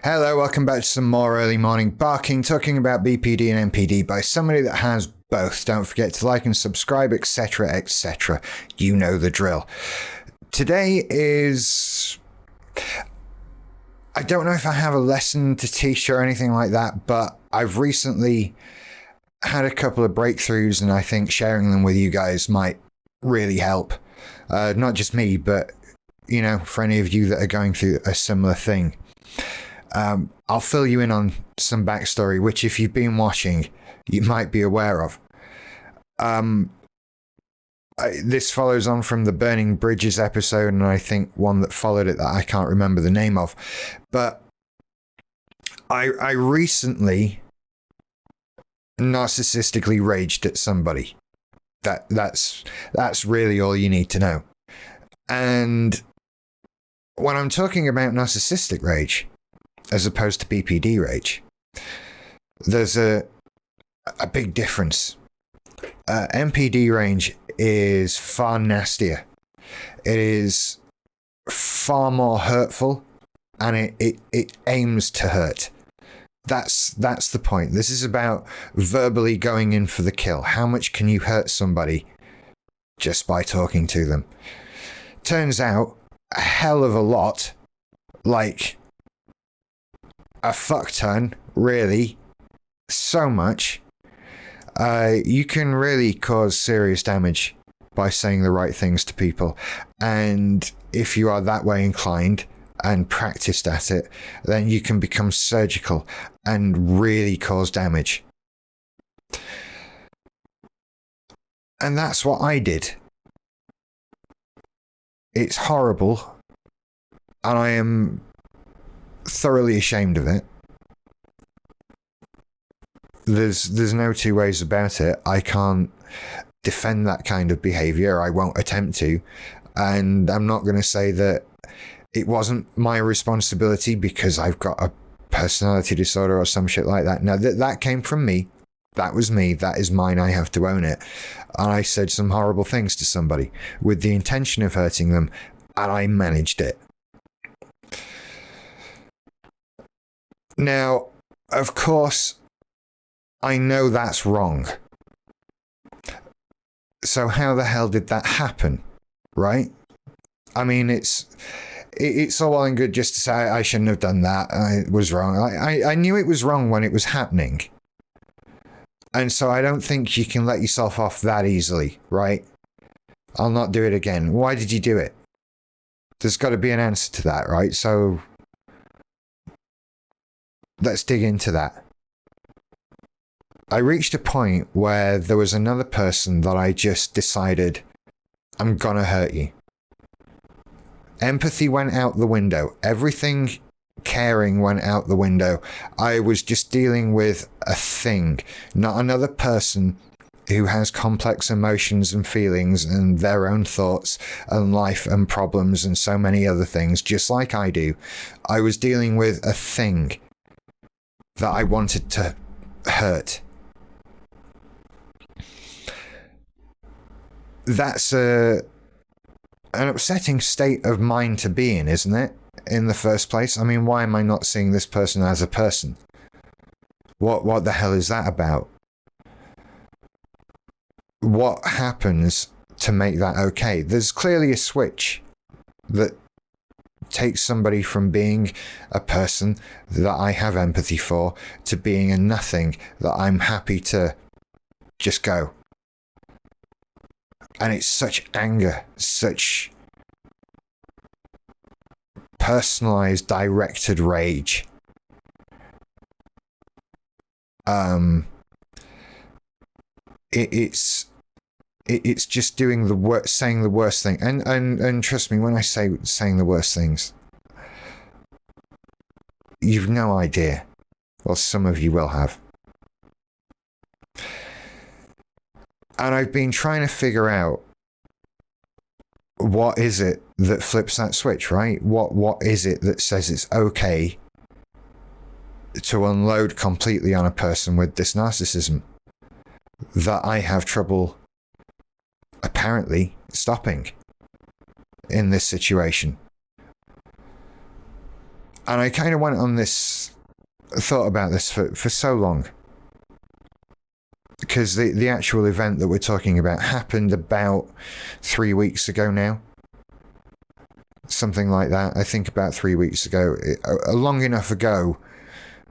Hello, welcome back to some more early morning barking, talking about BPD and NPD by somebody that has both. Don't forget to like and subscribe, etc., etc. You know the drill. Today is... I don't know if I have a lesson to teach or anything like that, but I've recently had a couple of breakthroughs, and I think sharing them with you guys might really help. Not just me, but, you know, for any of you that are going through a similar thing. I'll fill you in on some backstory, which if you've been watching, you might be aware of. This follows on from the Burning Bridges episode, and I think one that followed it that I can't remember the name of. But I recently narcissistically raged at somebody. That's really all you need to know. And when I'm talking about narcissistic rage, as opposed to BPD rage, there's a big difference. NPD rage is far nastier. It is far more hurtful, and it aims to hurt. That's the point. This is about verbally going in for the kill. How much can you hurt somebody just by talking to them? Turns out, a hell of a lot, like a fuck ton, really, so much. You can really cause serious damage by saying the right things to people. And if you are that way inclined and practiced at it, then you can become surgical and really cause damage. And that's what I did. It's horrible, and I am thoroughly ashamed of it. There's no two ways about it. I can't defend that kind of behavior. I won't attempt to. And I'm not going to say that it wasn't my responsibility because I've got a personality disorder or some shit like that. No, that came from me. That was me. That is mine. I have to own it. And I said some horrible things to somebody with the intention of hurting them, and I managed it. Now, of course, I know that's wrong. So how the hell did that happen, right? I mean, it's all well and good just to say I shouldn't have done that. I was wrong. I knew it was wrong when it was happening. And so I don't think you can let yourself off that easily, right? I'll not do it again. Why did you do it? There's got to be an answer to that, right? So let's dig into that. I reached a point where there was another person that I just decided, I'm gonna hurt you. Empathy went out the window. Everything caring went out the window. I was just dealing with a thing, not another person who has complex emotions and feelings and their own thoughts and life and problems and so many other things, just like I do. I was dealing with a thing that I wanted to hurt. That's an upsetting state of mind to be in, isn't it? In the first place. I mean, why am I not seeing this person as a person? What the hell is that about? What happens to make that okay? There's clearly a switch that takes somebody from being a person that I have empathy for to being a nothing that I'm happy to just go. And it's such anger, such personalized, directed rage. It's just doing the worst, saying the worst thing. And trust me, when I say saying the worst things, you've no idea. Well, some of you will have. And I've been trying to figure out what is it that flips that switch, right? What is it that says it's okay to unload completely on a person with this narcissism that I have trouble apparently stopping? in this situation. And I kind of went on this, thought about this for so long. Because the actual event that we're talking about happened about 3 weeks ago now. Something like that. I think about 3 weeks ago. Long enough ago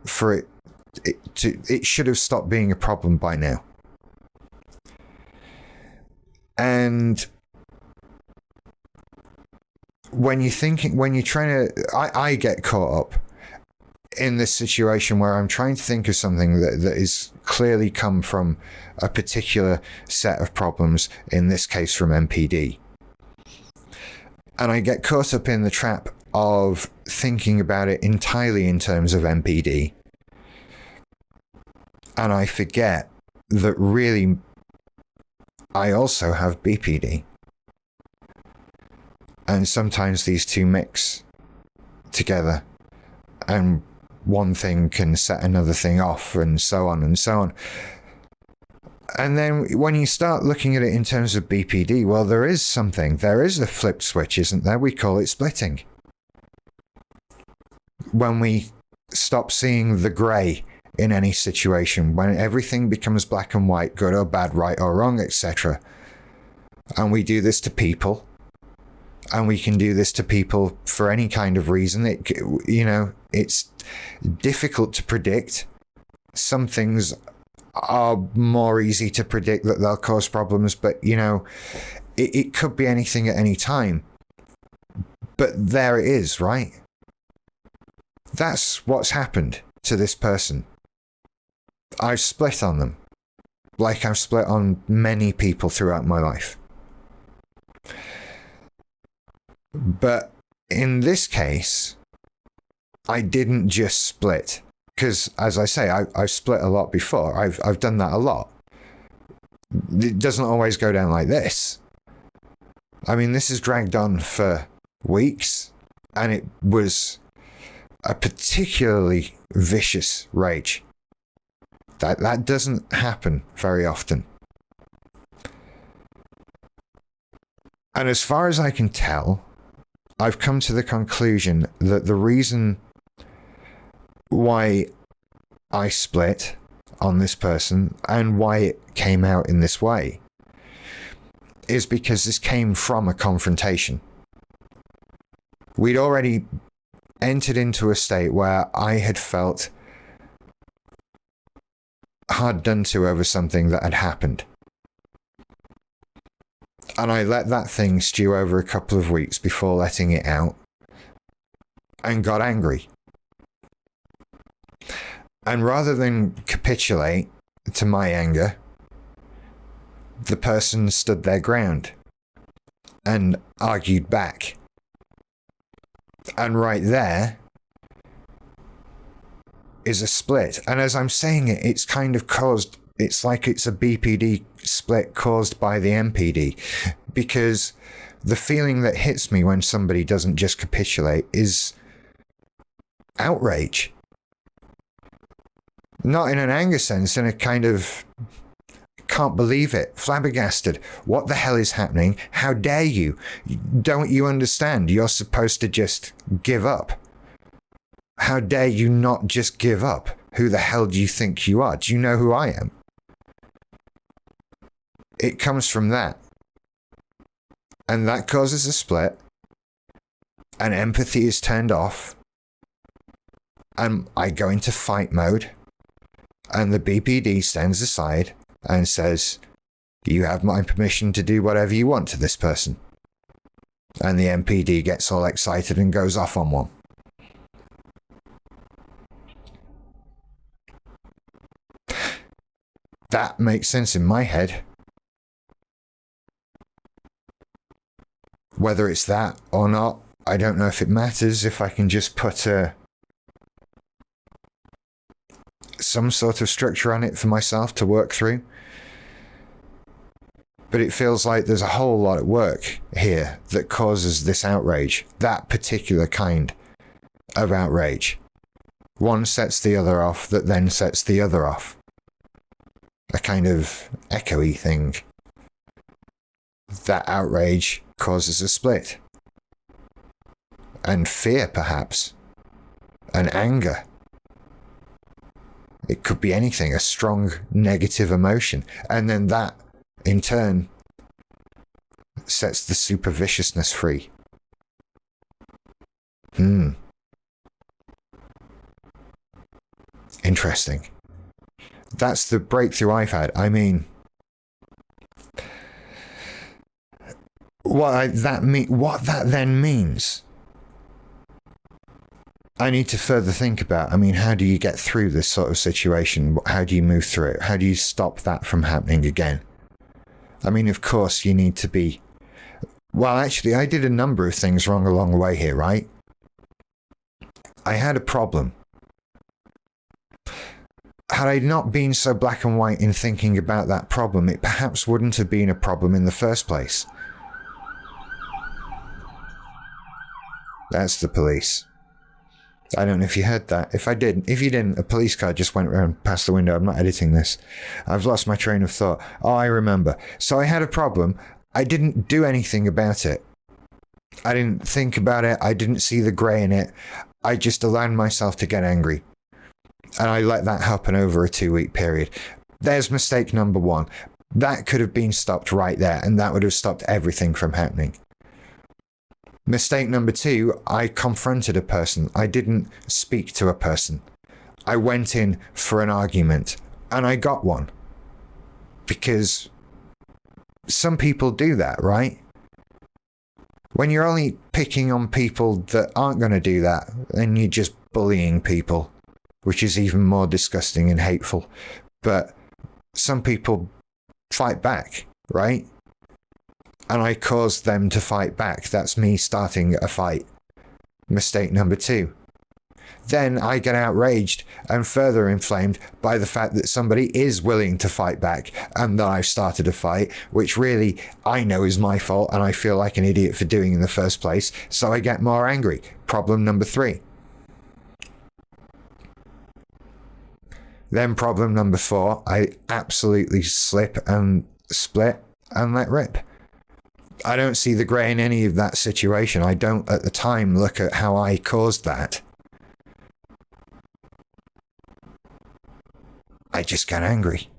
for it should have stopped being a problem by now. And when you're trying to, I get caught up in this situation where I'm trying to think of something that is clearly come from a particular set of problems, in this case from NPD. And I get caught up in the trap of thinking about it entirely in terms of NPD. And I forget that really I also have BPD. And sometimes these two mix together, and one thing can set another thing off, and so on and so on. And then when you start looking at it in terms of BPD, well, there is a flip switch, isn't there? We call it splitting. When we stop seeing the grey in any situation, when everything becomes black and white, good or bad, right or wrong, etc. And we do this to people, and we can do this to people for any kind of reason. It's difficult to predict. Some things are more easy to predict that they'll cause problems, but it could be anything at any time. But there it is, right? That's what's happened to this person. I've split on them, like I've split on many people throughout my life. But in this case, I didn't just split. Because, as I say, I've split a lot before. I've done that a lot. It doesn't always go down like this. I mean, this has dragged on for weeks, and it was a particularly vicious rage. That doesn't happen very often. And as far as I can tell, I've come to the conclusion that the reason why I split on this person and why it came out in this way is because this came from a confrontation. We'd already entered into a state where I had felt hard done to over something that had happened. And I let that thing stew over a couple of weeks before letting it out, and got angry. And rather than capitulate to my anger, the person stood their ground and argued back. And right there is a split. And as I'm saying it, it's kind of it's like it's a BPD split caused by the NPD, because the feeling that hits me when somebody doesn't just capitulate is outrage. Not in an anger sense, in a kind of can't believe it, flabbergasted. What the hell is happening? How dare you? Don't you understand? You're supposed to just give up. How dare you not just give up? Who the hell do you think you are? Do you know who I am? It comes from that. And that causes a split. And empathy is turned off. And I go into fight mode. And the BPD stands aside and says, you have my permission to do whatever you want to this person. And the NPD gets all excited and goes off on one. That makes sense in my head. Whether it's that or not, I don't know if it matters. If I can just put some sort of structure on it for myself to work through. But it feels like there's a whole lot at work here that causes this outrage, that particular kind of outrage. One sets the other off, that then sets the other off. A kind of echoey thing. That outrage causes a split. and fear, perhaps, and anger. It could be anything, a strong negative emotion. And then that, in turn, sets the super viciousness free. Interesting. That's the breakthrough I've had. I mean, what that then means, I need to further think about. I mean, how do you get through this sort of situation? How do you move through it? How do you stop that from happening again? I mean, of course, you need to be... Well, actually, I did a number of things wrong along the way here, right? I had a problem. Had I not been so black and white in thinking about that problem, it perhaps wouldn't have been a problem in the first place. That's the police. I don't know if you heard that. If you didn't, a police car just went around past the window. I'm not editing this. I've lost my train of thought. Oh, I remember. So I had a problem. I didn't do anything about it. I didn't think about it. I didn't see the grey in it. I just allowed myself to get angry. And I let that happen over a 2-week period. There's mistake number 1. That could have been stopped right there, and that would have stopped everything from happening. Mistake number 2, I confronted a person. I didn't speak to a person. I went in for an argument, and I got one. Because some people do that, right? When you're only picking on people that aren't going to do that, then you're just bullying people, which is even more disgusting and hateful. But some people fight back, right? And I caused them to fight back. That's me starting a fight. Mistake number 2. Then I get outraged and further inflamed by the fact that somebody is willing to fight back and that I've started a fight, which really I know is my fault and I feel like an idiot for doing in the first place. So I get more angry. Problem number 3. Then problem number 4, I absolutely slip and split and let rip. I don't see the grey in any of that situation. I don't at the time look at how I caused that. I just get angry.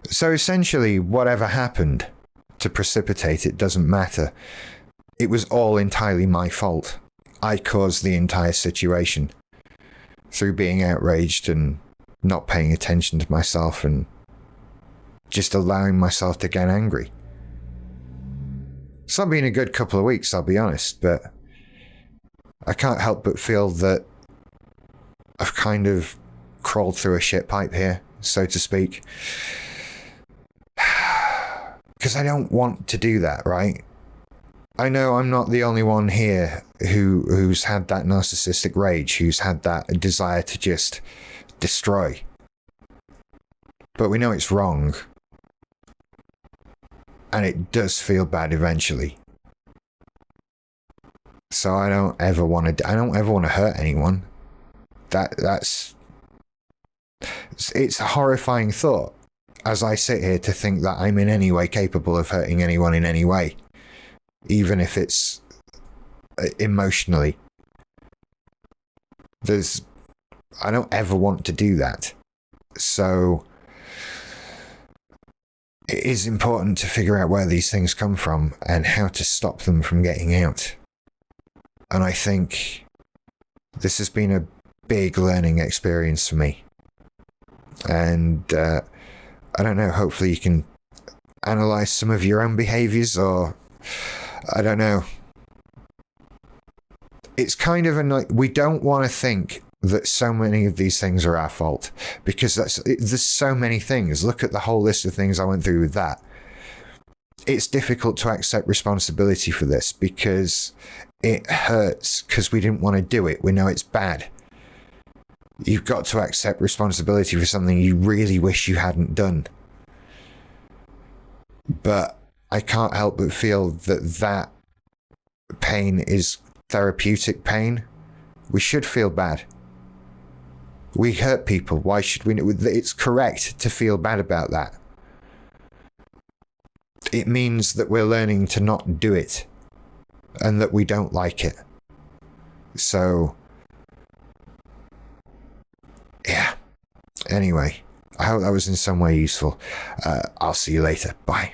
So essentially, whatever happened to precipitate it doesn't matter. It was all entirely my fault. I caused the entire situation through being outraged and not paying attention to myself and just allowing myself to get angry. It's not been a good couple of weeks, I'll be honest, but I can't help but feel that I've kind of crawled through a shit pipe here, so to speak. Because I don't want to do that, right? I know I'm not the only one here who's had that narcissistic rage, who's had that desire to just destroy. But we know it's wrong. And it does feel bad eventually. So I don't ever want to hurt anyone. It's a horrifying thought as I sit here to think that I'm in any way capable of hurting anyone in any way, even if it's emotionally. I don't ever want to do that. So it is important to figure out where these things come from and how to stop them from getting out. And I think this has been a big learning experience for me. And I don't know, hopefully you can analyze some of your own behaviors, or I don't know. It's kind of we don't want to think that so many of these things are our fault, because there's so many things. Look at the whole list of things I went through with that. It's difficult to accept responsibility for this because it hurts, because we didn't want to do it. We know it's bad. You've got to accept responsibility for something you really wish you hadn't done. But I can't help but feel that pain is therapeutic pain. We should feel bad. We hurt people. Why should we? It's correct to feel bad about that. it means that we're learning to not do it and that we don't like it. So, yeah. Anyway, I hope that was in some way useful. I'll see you later. Bye.